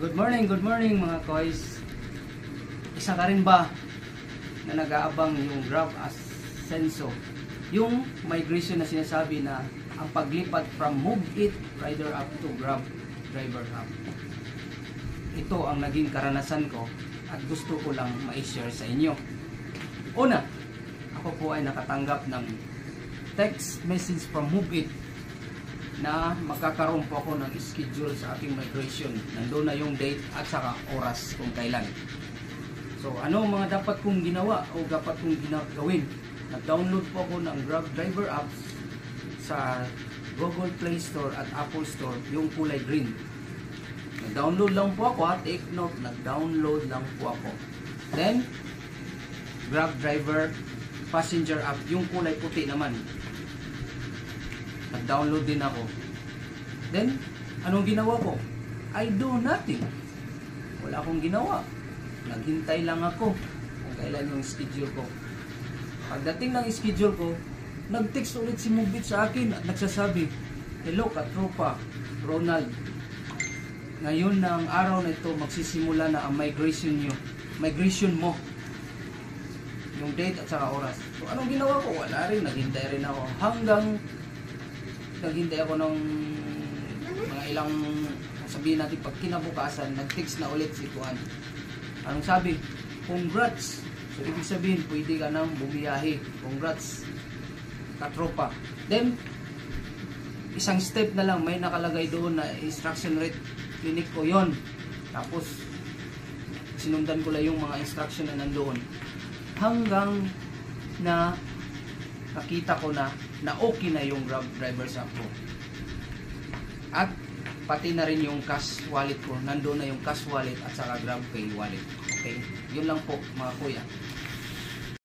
Good morning mga koys. Isa ka rin ba na nag-aabang yung Grab Ascenso? Yung migration na sinasabi na ang paglipat from Move It Rider App to Grab Driver App. Ito ang naging karanasan ko at gusto ko lang ma-share sa inyo. Una, ako po ay nakatanggap ng text message from Move It na magkakaroon po ako ng schedule sa aking migration. Nandun na yung date at saka oras kung kailan. So ano mga dapat kong ginawa o dapat kong gawin? Nag-download po ako ng Grab Driver apps sa Google Play Store at Apple Store, yung kulay green. Nag-download lang po ako, take note, nag-download lang po ako. Then Grab Driver Passenger app, yung kulay puti naman. Nag-download din ako. Then, anong ginawa ko? I do nothing. Wala akong ginawa. Naghintay lang ako kung kailan yung schedule ko. Pagdating ng schedule ko, nag-text ulit si Move It sa akin at nagsasabi, "Hello katropa, Ronald. Ngayon na ang araw na ito, magsisimula na ang migration mo. Yung date at saka oras." So, anong ginawa ko? Wala rin. Naghintay rin ako. Hanggang naghintay ako ng mga ilang, sabihin natin pag kinabukasan, nag-text na ulit si Tuan. Anong sabi? Congrats! So ibig sabihin, pwede ka nang bumiyahe. Congrats, katropa. Then, isang step na lang, may nakalagay doon na instruction rate. Clinic ko yon. Tapos, sinundan ko lang yung mga instruction na nandoon. Hanggang na nakita ko na okay na yung Grab Driver's app ko. At pati na rin yung cash wallet ko. Nandoon na yung cash wallet at saka Grab Pay wallet. Okay? Yun lang po mga kuya.